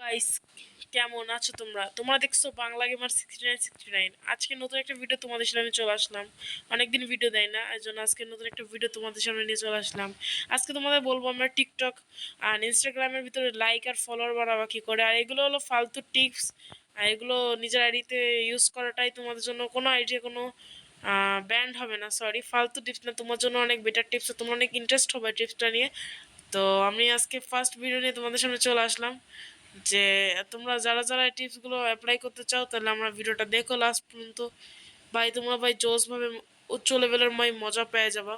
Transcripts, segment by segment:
Guys, কেমন আছো তোমরা? তোমরা দেখছো বাংলা গেমার 6969। আজকে নতুন একটা ভিডিও তোমাদের সামনে চলে আসলাম। অনেকদিন ভিডিও দেয় না, এই জন্য আজকে নতুন একটা ভিডিও তোমাদের সামনে নিয়ে চলে আসলাম। আজকে তোমাদের বলবো আমরা টিকটক আর ইনস্টাগ্রামের ভিতরে লাইক আর ফলোয়ার বাড়াবা কী করে। আর এগুলো হলো ফালতু টিপস, আর এগুলো নিজের আইডিতে ইউজ করাটাই তোমাদের জন্য কোনো আইডিয়া কোনো ব্যান্ড হবে না। সরি, ফালতু টিপস না, তোমার জন্য অনেক বেটার টিপস, তোমরা অনেক ইন্টারেস্ট হবে টিপসটা নিয়ে। তো আমি আজকে ফার্স্ট ভিডিও নিয়ে তোমাদের সামনে চলে আসলাম যে তোমরা যারা যারা এই টিপসগুলো অ্যাপ্লাই করতে চাও তাহলে আমরা ভিডিওটা দেখো লাস্ট পর্যন্ত। ভাই তোমরা জোসভাবে উচ্চ লেভেলের মজা পেয়ে যাবা।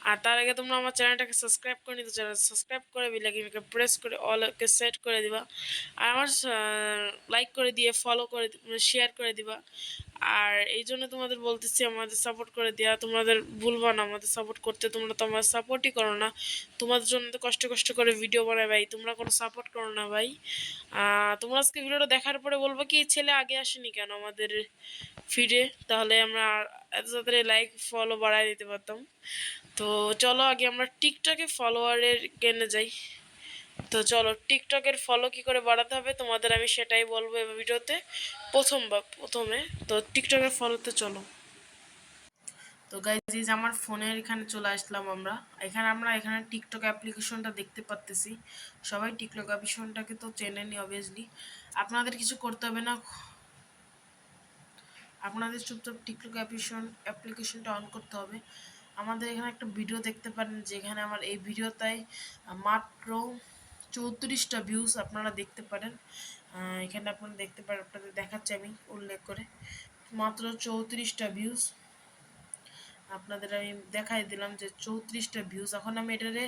আর তার আগে তোমরা আমার চ্যানেলটাকে সাবস্ক্রাইব করে নিতে চ্যানেল সাবস্ক্রাইব করে বেলাইকনকে প্রেস করে অলকে সেট করে দিবা। আর আমার লাইক করে দিয়ে ফলো করে শেয়ার করে দিবা। আর এই জন্য তোমাদের বলতেছি আমাদের সাপোর্ট করে দেওয়া, তোমাদের ভুলবা না আমাদের সাপোর্ট করতে। তোমরা তো আমার সাপোর্টই করো না, তোমাদের জন্য তো কষ্ট কষ্ট করে ভিডিও বানাই ভাই, তোমরা কোনো সাপোর্ট করো না ভাই। তোমরা আজকে ভিডিওটা দেখার পরে বলবো কি ছেলে আগে আসেনি কেন আমাদের ফিডে, তাহলে আমরা এত তাড়াতাড়ি লাইক ফলো বাড়াই দিতে পারতাম। তো চলো আগে আমরা টিকটকে ফলোয়ারের কেনে যাই। তো চলো টিকটকের ফলো কি করে বাড়াতে হবে তোমাদের আমি সেটাই বলবো এই ভিডিওতে প্রথমে। তো টিকটকের ফলোতে চলো। তো গাইজ আমার ফোনের এখানে চলে আসলাম আমরা। এখানে টিকটক অ্যাপ্লিকেশনটা দেখতে পাচ্তেছি। সবাই টিকটক অ্যাপ্লিকেশনটাকে তো চেনেনি অবভিয়াসলি। আপনাদের কিছু করতে হবে না, আপনাদের চুপচাপ টিকটক অ্যাপ্লিকেশনটা অন করতে হবে। আমাদের এখানে একটা ভিডিও দেখতে পারেন, যেখানে আমার এই ভিডিওটাই মাত্র 34টা ভিউজ আপনারা দেখতে পারেন। এখানে আপনারা দেখতে পারেন, আপনাদের দেখাচ্ছি আমি উল্লেখ করে, মাত্র 34টা ভিউজ আপনাদের আমি দেখাই দিলাম যে 34টা ভিউজ। এখন আমি এটারে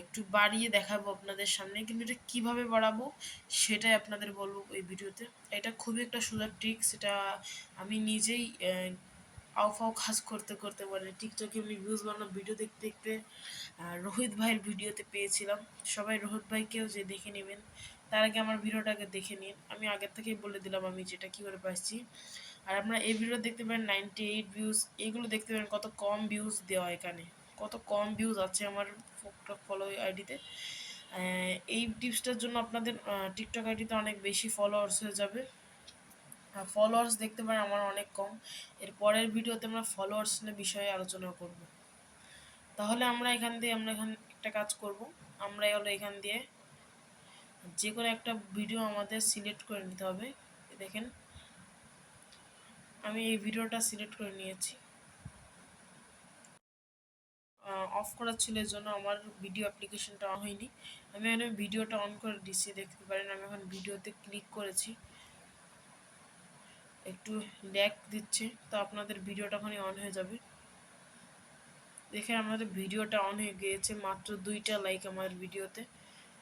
একটু বাড়িয়ে দেখাবো আপনাদের সামনে, কিন্তু এটা কীভাবে বাড়াবো সেটাই আপনাদের বলবো এই ভিডিওতে। এটা খুবই একটা সুন্দর ট্রিক, সেটা আমি নিজেই আউফাও কাজ করতে করতে বলে টিকটকে আমি ভিউজ বানানো ভিডিও দেখতে দেখতে রোহিত ভাইয়ের ভিডিওতে পেয়েছিলাম। সবাই রোহিত ভাইকেও যে দেখে নেবেন, তার আগে আমার ভিডিওটাকে দেখে নিন। আমি আগের থেকেই বলে দিলাম আমি যেটা কী করে পাচ্ছি। আর আপনারা এই ভিডিও দেখতে পারেন 98 ভিউজ, এইগুলো দেখতে পারেন কত কম ভিউজ দেওয়া, এখানে কত কম ভিউজ আছে আমার ফলো আইডিতে। এই টিপসটার জন্য আপনাদের টিকটক আইডিতে অনেক বেশি ফলোয়ার্স হয়ে যাবে। ফলোয়ার্স দেখতে পারেন আমার অনেক কম। এর পরের ভিডিওতে আমরা ফলোয়ার্স বিষয়ে আলোচনা করব। তাহলে আমরা এখান একটা কাজ করব, আমরা হলো এখান দিয়ে যে কোনো একটা ভিডিও আমাদের সিলেক্ট করে নিতে হবে। দেখেন আমি এই ভিডিওটা সিলেক্ট করে নিয়েছি, অফ করা ছিল এর জন্য আমার ভিডিও অ্যাপ্লিকেশনটা অন হয়নি। আমি এখানে ভিডিওটা অন করে দিচ্ছি, দেখতে পারেন আমি এখন ভিডিওতে ক্লিক করেছি, একটু ল্যাগ দিচ্ছে, তো আপনাদের ভিডিওটা ওখানে অন হয়ে যাবে। দেখেন আমাদের ভিডিওটা অন হয়ে গিয়েছে, মাত্র 2টা লাইক আমাদের ভিডিওতে।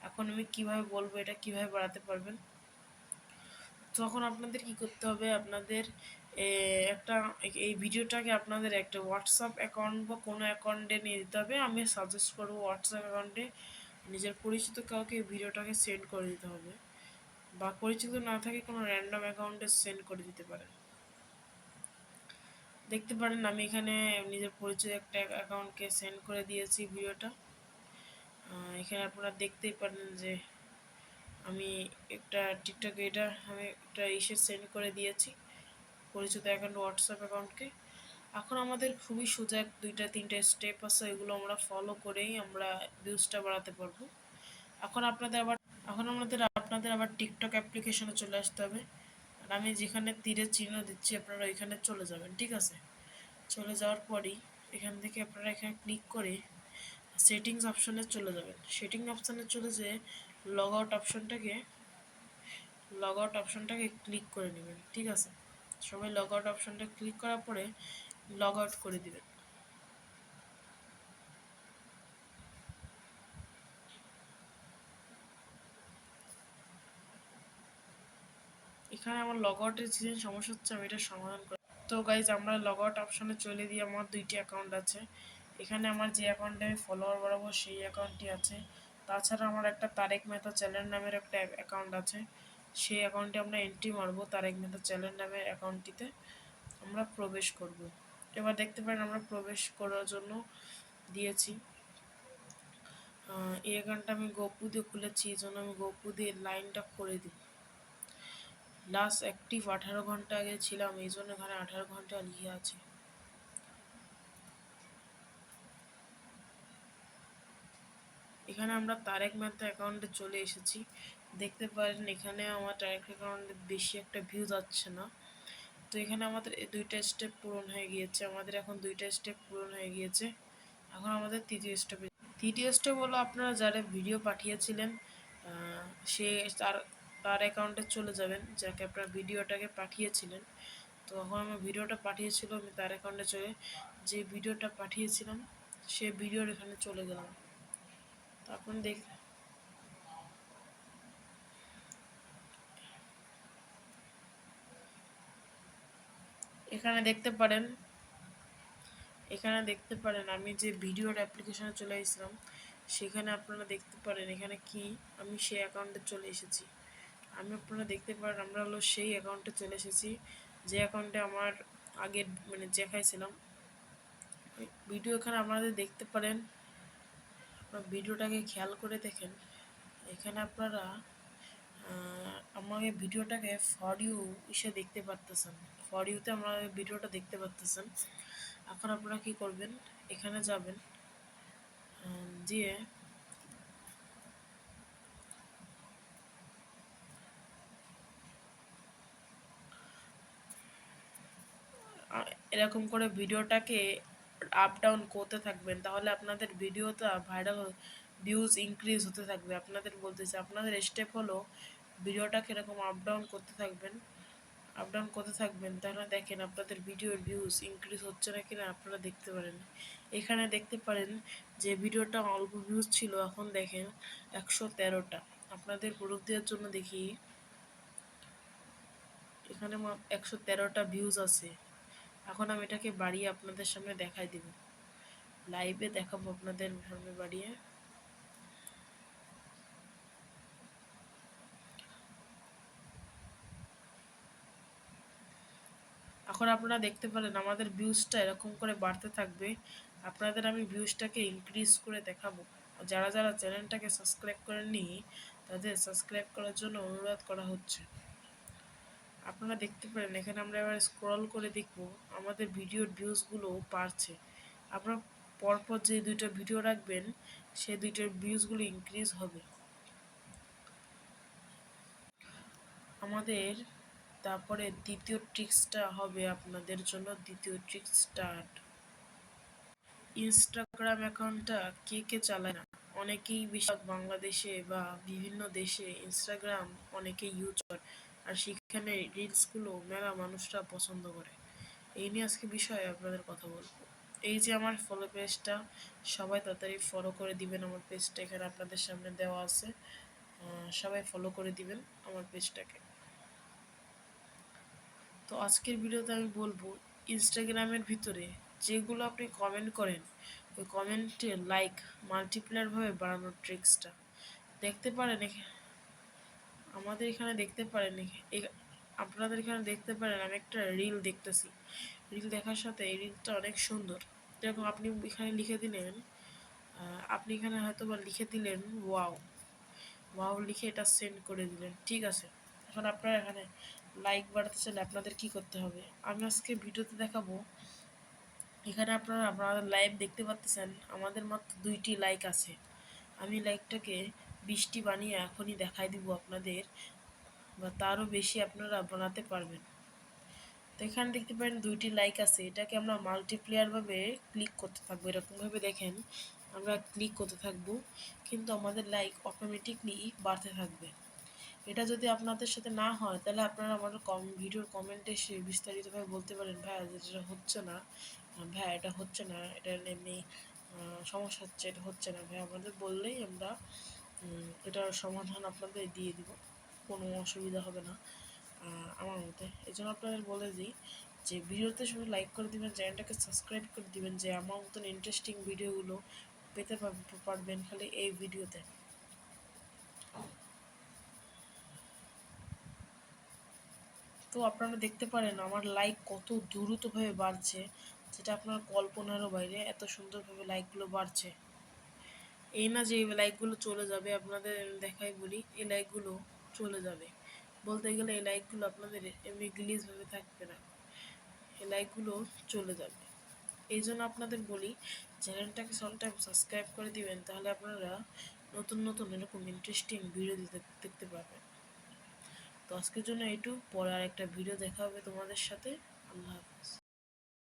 এখন আমি কিভাবে বলবো এটা কিভাবে বাড়াতে পারবেন। তখন আপনাদের কি করতে হবে, আপনাদের একটা এই ভিডিওটাকে আপনাদের একটা হোয়াটসঅ্যাপ অ্যাকাউন্ট বা কোনো অ্যাকাউন্টে নিয়ে দিতে হবে। আমি সাজেস্ট করবো হোয়াটসঅ্যাপ অ্যাকাউন্টে নিজের পরিচিত কাউকে এই ভিডিওটাকে সেন্ড করে দিতে হবে, বা পরিচিত না থাকে কোনো র্যান্ডম অ্যাকাউন্টে সেন্ড করে দিতে পারেন। দেখতে পারেন আমি এখানে নিজের পরিচয় একটা অ্যাকাউন্টকে সেন্ড করে দিয়েছি ভিডিওটা। এখানে আপনারা দেখতেই পারেন যে আমি একটা টিকটকে আমি একটা সেন্ড করে দিয়েছি পরিচিত অ্যাকাউন্ট হোয়াটসঅ্যাপ অ্যাকাউন্টকে। এখন আমাদের খুবই সোজা 2-3টা স্টেপ আছে, এগুলো আমরা ফলো করেই আমরা ভিউজটা বাড়াতে পারবো। এখন আপনাদের আবার টিকটক অ্যাপ্লিকেশনে চলে আসতে হবে। আর আমি যেখানে তীরের চিহ্ন দিচ্ছি আপনারা ওইখানে চলে যাবেন, ঠিক আছে? চলে যাওয়ার পরেই এখান থেকে আপনারা এখানে ক্লিক করে সেটিংস অপশানে চলে যাবেন। সেটিং অপশানে চলে যেয়ে লগ আউট অপশানটাকে ক্লিক করে নেবেন, ঠিক আছে? সবাই লগ আউট অপশানটা ক্লিক করার পরে লগ আউট করে দিবেন। এখানে আমার লগ আউটের যে সমস্যা হচ্ছে আমি এটা সমাধান করি। তো গাইজ আমরা লগ আউট অপশানে চলে দিয়ে আমার 2টি অ্যাকাউন্ট আছে। এখানে আমার যে অ্যাকাউন্টে আমি ফলোয়ার বাড়াবো সেই অ্যাকাউন্টটি আছে। তাছাড়া আমার একটা তারেক মেহতা চ্যানেল নামের একটা অ্যাকাউন্ট আছে, সেই অ্যাকাউন্টে আমরা এন্ট্রি মারবো। তারেক মেহতা চ্যানেল নামের অ্যাকাউন্টটিতে আমরা প্রবেশ করব। এবার দেখতে পারেন আমরা প্রবেশ করার জন্য দিয়েছি। এই অ্যাকাউন্টটা আমি গোপু দিয়ে খুলেছি, এই জন্য আমি গোপু দিয়ে লাইনটা করে দিব। লাস্ট অ্যাক্টিভ 18 ঘন্টা আগে ছিলাম, এই জন্য এখানে 18 ঘন্টা লিখে আছে। এখানে আমরা তারেক মেহতা অ্যাকাউন্টে চলে এসেছি। দেখতে পারেন এখানে আমার তারেক অ্যাকাউন্টে বেশি একটা ভিউ যাচ্ছে না। তো এখানে আমাদের এই 2টা স্টেপ পূরণ হয়ে গিয়েছে, আমাদের এখন 2টা স্টেপ পূরণ হয়ে গিয়েছে। এখন আমাদের তৃতীয় স্টেপ হলো আপনারা যারা ভিডিও পাঠিয়েছিলেন সে তার অ্যাকাউন্টে চলে যাবেন, যাকে আপনারা ভিডিওটাকে পাঠিয়েছিলেন। তো এখন আমার ভিডিওটা পাঠিয়েছিল, আমি তার অ্যাকাউন্টে যে ভিডিওটা পাঠিয়েছিলাম সে ভিডিওর এখানে চলে গেলাম। তখন এখানে দেখতে পারেন আমি যে ভিডিওর অ্যাপ্লিকেশনে চলে এসেছিলাম, সেখানে আপনারা দেখতে পারেন এখানে কি আমি সেই অ্যাকাউন্টে চলে এসেছি। আপনারা দেখতে পারেন আমরা হলো সেই অ্যাকাউন্টে চলে এসেছি, যে অ্যাকাউন্টে আমার আগের মানে দেখাইছিলাম ভিডিও। এখানে আপনাদের দেখতে পারেন, আপনার ভিডিওটাকে খেয়াল করে দেখেন। এখানে আপনারা আমাকে ভিডিওটাকে ফর ইউ হিসেবে দেখতে পারতেছেন, ফর ইউতে আমরা ভিডিওটা দেখতে পারতেছেন। এখন আপনারা কি করবেন, এখানে যাবেন, দিয়ে এরকম করে ভিডিওটাকে আপ ডাউন করতে থাকবেন, তাহলে আপনাদের ভিডিওটা ভাইরাল ভিউজ ইনক্রিজ হতে থাকবে। আপনাদের বলতেছে আপনাদের স্টেপ হলো ভিডিওটাকে এরকম আপ ডাউন করতে থাকবেন, তাহলে দেখেন আপনাদের ভিডিওর ভিউজ ইনক্রিজ হচ্ছে না কিনা আপনারা দেখতে পারেন। এখানে দেখতে পারেন যে ভিডিওটা অল্প ভিউজ ছিল, এখন দেখেন 113টা। আপনাদের প্রুফ দেওয়ার জন্য দেখি, এখানে 113টা ভিউজ আছে। এখন আমি এটাকে বাড়িয়ে আপনাদের সামনে দেখাই দিব, লাইভে দেখাবো আপনাদের সামনে বাড়িয়ে। এখন আপনারা দেখতে পারেন আমাদের ভিউজটা এরকম করে বাড়তে থাকবে। আপনাদের আমি ভিউজটাকে ইনক্রিজ করে দেখাবো। যারা যারা চ্যানেলটাকে সাবস্ক্রাইব করেননি তাদের সাবস্ক্রাইব করার জন্য অনুরোধ করা হচ্ছে। আপনারা দেখতে পারেন এখানে আমরা এবার স্ক্রল করে দেখব আমাদের ভিডিওর ভিউজগুলো বাড়ছে। আপনারা পরপর যে 2টা ভিডিও রাখবেন সেই 2টার ভিউজগুলো ইনক্রিজ হবে। আমাদের তারপরে দ্বিতীয় ট্রিক্সটা হবে আপনাদের জন্য, দ্বিতীয় ট্রিক্স স্টার্ট। ইনস্টাগ্রাম অ্যাকাউন্টটা কে চালায় না? অনেকেই বেশিরভাগ বাংলাদেশে বা বিভিন্ন দেশে ইনস্টাগ্রাম অনেকে ইউজ করে, আর সেখানে রিলসগুলো মেলা মানুষরা পছন্দ করে। এই নিয়ে আজকে বিষয়ে আপনাদের কথা বলবো। এই যে আমার ফলো পেজটা, সবাই তাড়াতাড়ি ফলো করে দিবেন আমার পেজটা, এখানে আপনাদের সামনে দেওয়া আছে। সবাই ফলো করে দিবেন আমার পেজটাকে। তো আজকের ভিডিওতে আমি বলবো ইনস্টাগ্রামের ভিতরে যেগুলো আপনি কমেন্ট করেন ওই কমেন্টে লাইক মাল্টিপ্লায়ারভাবে বাড়ানোর ট্রিক্সটা দেখতে পারেন। আমাদের এখানে দেখতে পারেন, আপনাদের এখানে দেখতে পারেন আমি একটা রিল দেখতেছি। রিল দেখার সাথে এই রিলটা অনেক সুন্দর। যেরকম আপনি এখানে লিখে দিলেন, আপনি এখানে হয়তো বা লিখে দিলেন ওয়াও, ওয়াও লিখে এটা সেন্ড করে দিলেন, ঠিক আছে। এখন আপনারা এখানে লাইক বাড়াতে চাইলে আপনাদের কি করতে হবে, আমি আজকে ভিডিওতে দেখাবো। এখানে আপনারা লাইভ দেখতে পাচ্ছেন আমাদের মাত্র 2টি লাইক আছে। আমি লাইকটাকে 20টি বানিয়ে এখনই দেখাই দিব আপনাদের, বা তারও বেশি আপনারা বানাতে পারবেন। তো এখানে দেখতে পারেন 2টি লাইক আছে, এটাকে আমরা মাল্টিপ্লেয়ারভাবে ক্লিক করতে থাকবো। এরকমভাবে দেখেন আমরা ক্লিক করতে থাকবো, কিন্তু আমাদের লাইক অটোমেটিকলি বাড়তে থাকবে। এটা যদি আপনাদের সাথে না হয় তাহলে আপনারা আমার ভিডিওর কমেন্টে এসে বিস্তারিতভাবে বলতে পারেন, ভাইয়া যেটা হচ্ছে না, ভাইয়া এটা হচ্ছে না, এটা এমনি সমস্যা হচ্ছে, এটা হচ্ছে না ভাইয়া, আমাদের বললেই আমরা এটার সমাধান আপনাদের দিয়ে দিব, কোনো অসুবিধা হবে না আমার মতে। এই জন্য আপনাদের বলে দিই যে ভিডিওতে শুধু লাইক করে দিবেন, চ্যানেলটাকে সাবস্ক্রাইব করে দিবেন, যে আমার মতন ইন্টারেস্টিং ভিডিওগুলো পেতে পারবেন খালি এই ভিডিওতে। তো আপনারা দেখতে পারেন আমার লাইক কত দ্রুতভাবে বাড়ছে, যেটা আপনার কল্পনারও বাইরে, এত সুন্দরভাবে লাইকগুলো বাড়ছে। এই না যে এই লাইকগুলো চলে যাবে, আপনাদের দেখাই বলি, এই লাইকগুলো চলে যাবে। বলতে গেলে এই লাইকগুলো আপনাদের এমনি গ্লিচভাবে থাকবে না, এই লাইকগুলো চলে যাবে। এই জন্য আপনাদের বলি চ্যানেলটাকে সামটাইম সাবস্ক্রাইব করে দিবেন, তাহলে আপনারা নতুন নতুন এরকম ইন্টারেস্টিং ভিডিও দেখতে পাবেন। তো আজকের জন্য এইটুকু, পরে আর একটা ভিডিও দেখা হবে তোমাদের সাথে। আল্লাহ হাফিজ।